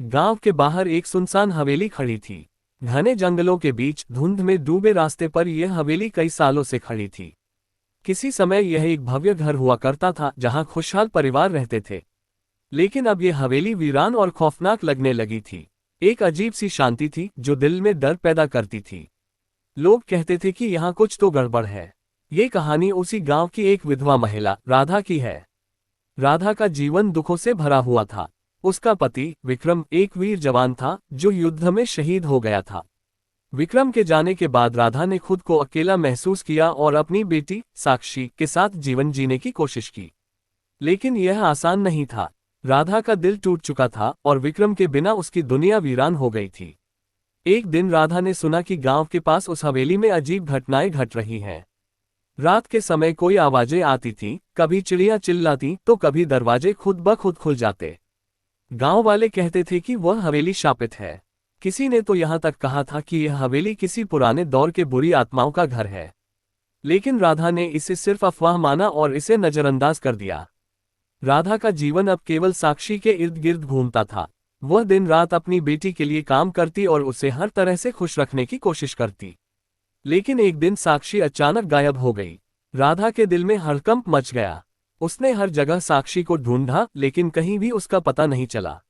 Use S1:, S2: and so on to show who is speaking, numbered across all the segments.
S1: गांव के बाहर एक सुनसान हवेली खड़ी थी। घने जंगलों के बीच धुंध में डूबे रास्ते पर यह हवेली कई सालों से खड़ी थी। किसी समय यह एक भव्य घर हुआ करता था जहां खुशहाल परिवार रहते थे। लेकिन अब यह हवेली वीरान और खौफनाक लगने लगी थी। एक अजीब सी शांति थी जो दिल में डर पैदा करती थी। लोग कहते थे कि यहाँ कुछ तो गड़बड़ है। ये कहानी उसी गांव की एक विधवा महिला राधा की है। राधा का जीवन दुखों से भरा हुआ था। उसका पति विक्रम एक वीर जवान था जो युद्ध में शहीद हो गया था। विक्रम के जाने के बाद राधा ने खुद को अकेला महसूस किया और अपनी बेटी साक्षी के साथ जीवन जीने की कोशिश की। लेकिन यह आसान नहीं था। राधा का दिल टूट चुका था और विक्रम के बिना उसकी दुनिया वीरान हो गई थी। एक दिन राधा ने सुना कि गांव के पास उस हवेली में अजीब घटनाएं घट रही हैं। रात के समय कोई आवाजें आती थीं, कभी चिड़ियां चिल्लाती तो कभी दरवाजे खुद ब खुद खुल जाते। गांव वाले कहते थे कि वह हवेली शापित है। किसी ने तो यहां तक कहा था कि यह हवेली किसी पुराने दौर के बुरी आत्माओं का घर है। लेकिन राधा ने इसे सिर्फ अफवाह माना और इसे नजरअंदाज कर दिया। राधा का जीवन अब केवल साक्षी के इर्द गिर्द घूमता था। वह दिन रात अपनी बेटी के लिए काम करती और उसे हर तरह से खुश रखने की कोशिश करती। लेकिन एक दिन साक्षी अचानक गायब हो गई। राधा के दिल में हड़कंप मच गया। उसने हर जगह साक्षी को ढूंढा लेकिन कहीं भी उसका पता नहीं चला।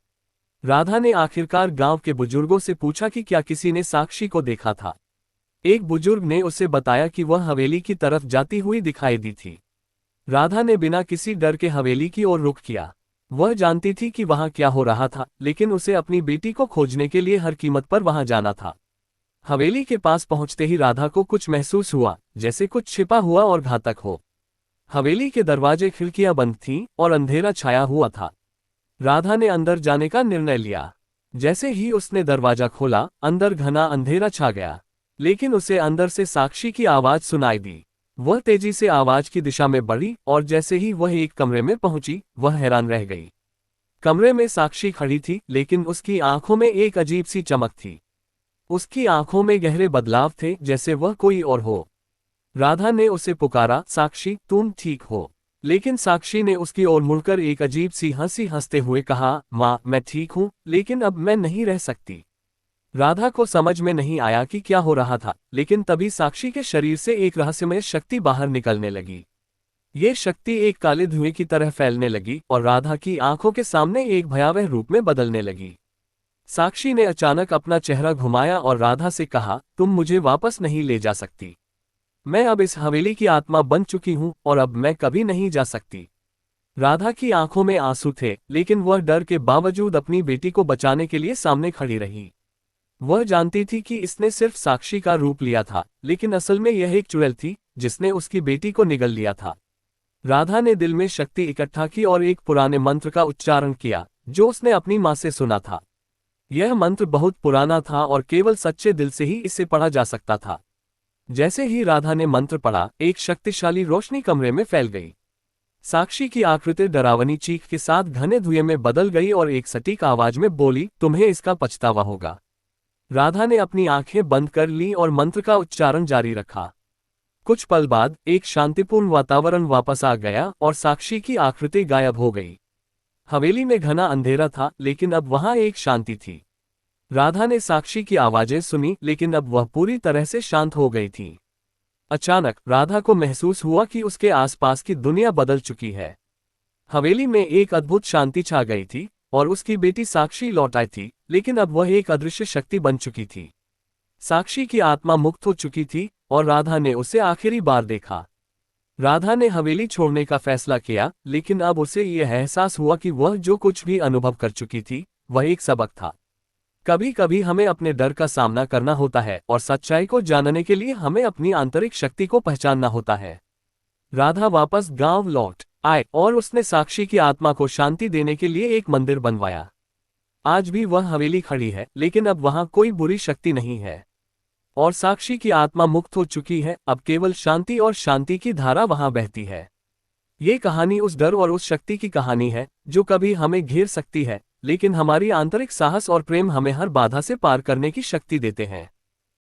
S1: राधा ने आखिरकार गांव के बुजुर्गों से पूछा कि क्या किसी ने साक्षी को देखा था। एक बुजुर्ग ने उसे बताया कि वह हवेली की तरफ जाती हुई दिखाई दी थी। राधा ने बिना किसी डर के हवेली की ओर रुख किया। वह जानती थी कि वहां क्या हो रहा था, लेकिन उसे अपनी बेटी को खोजने के लिए हर कीमत पर वहां जाना था। हवेली के पास पहुंचते ही राधा को कुछ महसूस हुआ, जैसे कुछ छिपा हुआ और घातक हो। हवेली के दरवाजे खिड़कियां बंद थीं और अंधेरा छाया हुआ था। राधा ने अंदर जाने का निर्णय लिया। जैसे ही उसने दरवाजा खोला, अंदर घना अंधेरा छा गया। लेकिन उसे अंदर से साक्षी की आवाज सुनाई दी। वह तेजी से आवाज की दिशा में बढ़ी और जैसे ही वह एक कमरे में पहुंची, वह हैरान रह गई। कमरे में साक्षी खड़ी थी, लेकिन उसकी आंखों में एक अजीब सी चमक थी। उसकी आंखों में गहरे बदलाव थे, जैसे वह कोई और हो। राधा ने उसे पुकारा, साक्षी तुम ठीक हो? लेकिन साक्षी ने उसकी ओर मुड़कर एक अजीब सी हंसी हंसते हुए कहा, माँ मैं ठीक हूँ, लेकिन अब मैं नहीं रह सकती। राधा को समझ में नहीं आया कि क्या हो रहा था, लेकिन तभी साक्षी के शरीर से एक रहस्यमय शक्ति बाहर निकलने लगी। ये शक्ति एक काले धुएं की तरह फैलने लगी और राधा की आंखों के सामने एक भयावह रूप में बदलने लगी। साक्षी ने अचानक अपना चेहरा घुमाया और राधा से कहा, तुम मुझे वापस नहीं ले जा सकती। मैं अब इस हवेली की आत्मा बन चुकी हूं और अब मैं कभी नहीं जा सकती। राधा की आंखों में आंसू थे, लेकिन वह डर के बावजूद अपनी बेटी को बचाने के लिए सामने खड़ी रही। वह जानती थी कि इसने सिर्फ साक्षी का रूप लिया था, लेकिन असल में यह एक चुड़ैल थी जिसने उसकी बेटी को निगल लिया था। राधा ने दिल में शक्ति इकट्ठा की और एक पुराने मंत्र का उच्चारण किया, जो उसने अपनी माँ से सुना था। यह मंत्र बहुत पुराना था और केवल सच्चे दिल से ही इसे पढ़ा जा सकता था। जैसे ही राधा ने मंत्र पढ़ा, एक शक्तिशाली रोशनी कमरे में फैल गई। साक्षी की आकृति डरावनी चीख के साथ घने धुएं में बदल गई और एक सटीक आवाज में बोली, तुम्हें इसका पछतावा होगा। राधा ने अपनी आंखें बंद कर ली और मंत्र का उच्चारण जारी रखा। कुछ पल बाद एक शांतिपूर्ण वातावरण वापस आ गया और साक्षी की आकृति गायब हो गई। हवेली में घना अंधेरा था, लेकिन अब वहां एक शांति थी। राधा ने साक्षी की आवाजें सुनी, लेकिन अब वह पूरी तरह से शांत हो गई थी। अचानक राधा को महसूस हुआ कि उसके आसपास की दुनिया बदल चुकी है। हवेली में एक अद्भुत शांति छा गई थी और उसकी बेटी साक्षी लौट आई थी, लेकिन अब वह एक अदृश्य शक्ति बन चुकी थी। साक्षी की आत्मा मुक्त हो चुकी थी और राधा ने उसे आखिरी बार देखा। राधा ने हवेली छोड़ने का फैसला किया, लेकिन अब उसे यह एहसास हुआ कि वह जो कुछ भी अनुभव कर चुकी थी, वह एक सबक था। कभी कभी हमें अपने डर का सामना करना होता है और सच्चाई को जानने के लिए हमें अपनी आंतरिक शक्ति को पहचानना होता है। राधा वापस गांव लौट आए और उसने साक्षी की आत्मा को शांति देने के लिए एक मंदिर बनवाया। आज भी वह हवेली खड़ी है, लेकिन अब वहां कोई बुरी शक्ति नहीं है और साक्षी की आत्मा मुक्त हो चुकी है। अब केवल शांति और शांति की धारा वहां बहती है। ये कहानी उस डर और उस शक्ति की कहानी है जो कभी हमें घेर सकती है, लेकिन हमारी आंतरिक साहस और प्रेम हमें हर बाधा से पार करने की शक्ति देते हैं।